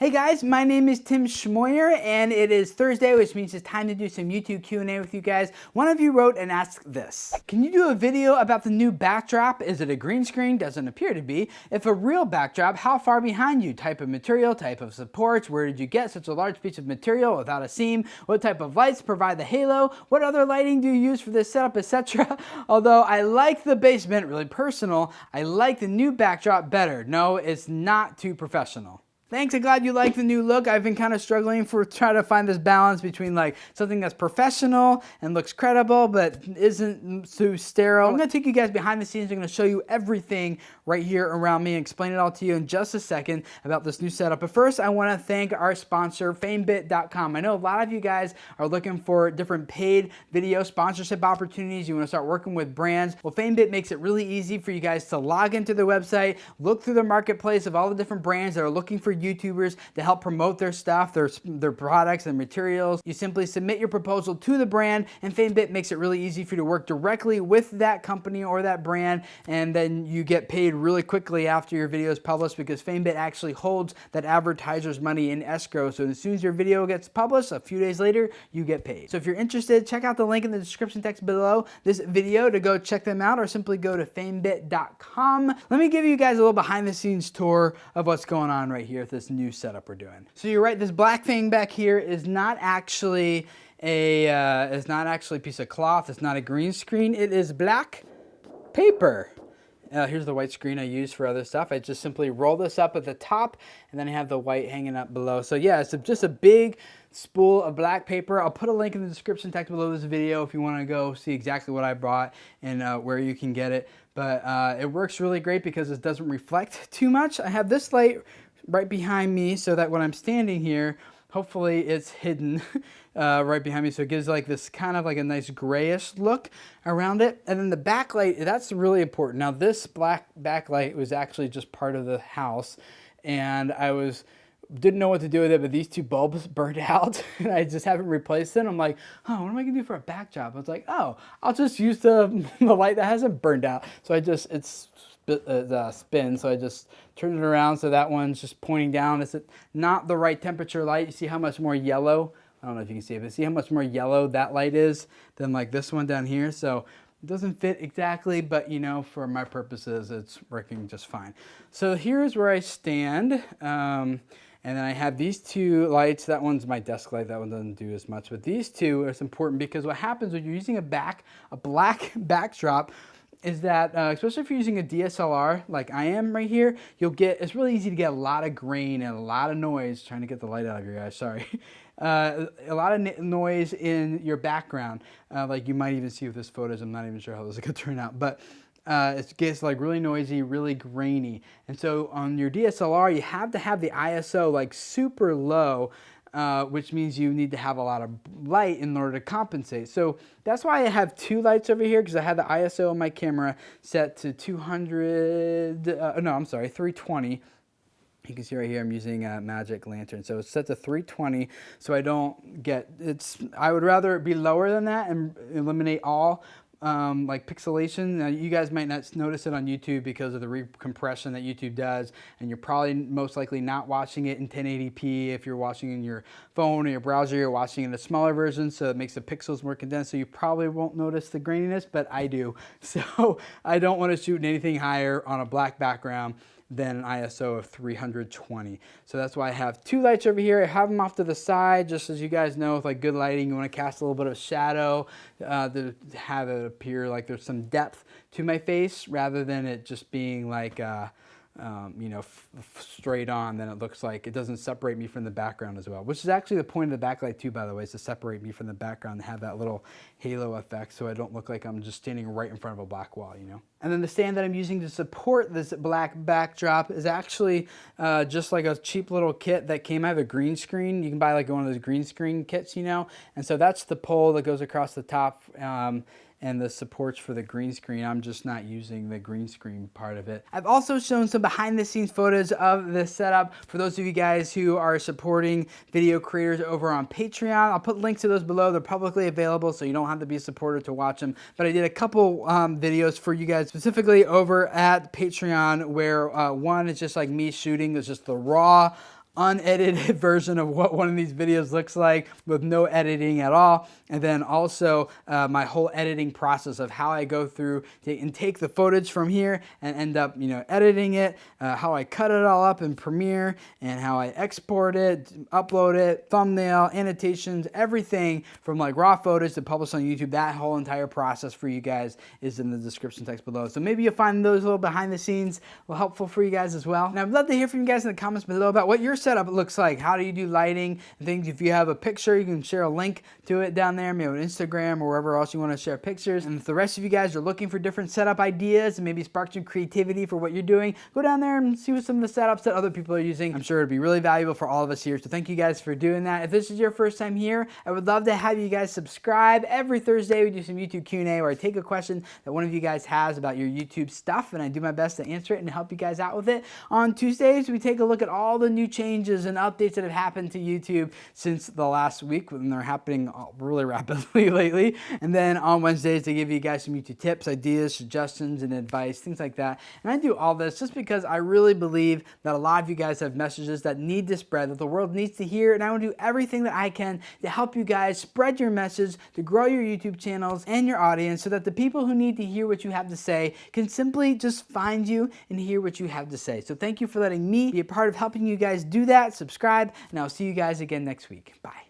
Hey guys, my name is Tim Schmoyer and it is Thursday, which means it's time to do some YouTube Q&A with you guys. One of you wrote and asked this. Can you do a video about the new backdrop? Is it a green screen? Doesn't appear to be. If a real backdrop, how far behind you? Type of material, type of supports, where did you get such a large piece of material without a seam? What type of lights provide the halo? What other lighting do you use for this setup, etc.? Although I like the basement, really personal, I like the new backdrop better. No, it's not too professional. Thanks, I'm glad you like the new look. I've been kind of struggling for trying to find this balance between like something that's professional and looks credible but isn't too sterile. I'm gonna take you guys behind the scenes. I'm gonna show you everything right here around me and explain it all to you in just a second about this new setup. But first, I wanna thank our sponsor, famebit.com. I know a lot of you guys are looking for different paid video sponsorship opportunities. You wanna start working with brands. Well, Famebit makes it really easy for you guys to log into their website, look through the marketplace of all the different brands that are looking for YouTubers to help promote their stuff, their products and materials. You simply submit your proposal to the brand, and Famebit makes it really easy for you to work directly with that company or that brand, and then you get paid really quickly after your video is published because Famebit actually holds that advertiser's money in escrow. So as soon as your video gets published, a few days later, you get paid. So if you're interested, check out the link in the description text below this video to go check them out, or simply go to famebit.com. Let me give you guys a little behind the scenes tour of what's going on right here with this new setup we're doing. So you're right, this black thing back here is not actually a piece of cloth. It's not a green screen. It is black paper. Here's the white screen I use for other stuff. I just simply roll this up at the top, and then I have the white hanging up below. So yeah, it's just a big spool of black paper. I'll put a link in the description text below this video if you want to go see exactly what I bought and where you can get it. But it works really great because it doesn't reflect too much. I have this light right behind me so that when I'm standing here, hopefully it's hidden right behind me, so it gives like this kind of like a nice grayish look around it. And then the backlight, that's really important. Now this black backlight was actually just part of the house, and didn't know what to do with it, but these two bulbs burned out and I just haven't replaced it. I'm like, oh, what am I gonna do for a backdrop? I was like, oh, I'll just use the light that hasn't burned out. So it's spin, so I just turn it around so that one's just pointing down. It's not the right temperature light. You see how much more yellow, I don't know if you can see it, but see how much more yellow that light is than like this one down here. So it doesn't fit exactly, but you know, for my purposes, it's working just fine. So here's where I stand. And then I have these two lights. That one's my desk light. That one doesn't do as much, but these two are important because what happens when you're using a black backdrop is that, especially if you're using a DSLR like I am right here, it's really easy to get a lot of grain and a lot of noise. Trying to get the light out of your guys, sorry. A lot of noise in your background, like you might even see with this photos. I'm not even sure how this is gonna turn out, but it gets like really noisy, really grainy. And so on your DSLR, you have to have the ISO like super low, which means you need to have a lot of light in order to compensate. So that's why I have two lights over here, because I had the ISO on my camera set to 320. You can see right here I'm using a magic lantern. So it's set to 320 so I don't get, I would rather it be lower than that and eliminate all like pixelation. Now, you guys might not notice it on YouTube because of the recompression that YouTube does, and you're probably most likely not watching it in 1080p. If you're watching in your phone or your browser, you're watching in a smaller version, so it makes the pixels more condensed, so you probably won't notice the graininess, but I do. So I don't want to shoot anything higher on a black background than an ISO of 320. So that's why I have two lights over here. I have them off to the side, just as you guys know, with like good lighting, you want to cast a little bit of shadow to have it appear like there's some depth to my face, rather than it just being like you know, straight on. Then it looks like it doesn't separate me from the background as well, which is actually the point of the backlight too, by the way, is to separate me from the background and have that little halo effect, so I don't look like I'm just standing right in front of a black wall, you know. And then the stand that I'm using to support this black backdrop is actually just like a cheap little kit that came out of a green screen. You can buy like one of those green screen kits, you know, and so that's the pole that goes across the top and the supports for the green screen. I'm just not using the green screen part of it. I've also shown some behind the scenes photos of this setup for those of you guys who are supporting video creators over on Patreon. I'll put links to those below. They're publicly available, so you don't have to be a supporter to watch them. But I did a couple videos for you guys specifically over at Patreon, where one is just like me shooting. It's just the raw unedited version of what one of these videos looks like with no editing at all. And then also my whole editing process of how I go through and take the footage from here and end up, editing it, how I cut it all up in Premiere, and how I export it, upload it, thumbnail, annotations, everything from like raw photos to publish on YouTube. That whole entire process for you guys is in the description text below. So maybe you'll find those little behind the scenes helpful for you guys as well. And I'd love to hear from you guys in the comments below about what your setup looks like. How do you do lighting and things? If you have a picture, you can share a link to it down there, maybe on Instagram or wherever else you want to share pictures. And if the rest of you guys are looking for different setup ideas and maybe spark some creativity for what you're doing, go down there and see what some of the setups that other people are using. I'm sure it'd be really valuable for all of us here. So thank you guys for doing that. If this is your first time here, I would love to have you guys subscribe. Every Thursday we do some YouTube Q&A where I take a question that one of you guys has about your YouTube stuff and I do my best to answer it and help you guys out with it. On Tuesdays, we take a look at all the new changes and updates that have happened to YouTube since the last week, when they're happening really rapidly lately. And then on Wednesdays, they give you guys some YouTube tips, ideas, suggestions, and advice, things like that. And I do all this just because I really believe that a lot of you guys have messages that need to spread, that the world needs to hear, and I want to do everything that I can to help you guys spread your message, to grow your YouTube channels and your audience, so that the people who need to hear what you have to say can simply just find you and hear what you have to say. So thank you for letting me be a part of helping you guys do that. Subscribe, and I'll see you guys again next week. Bye.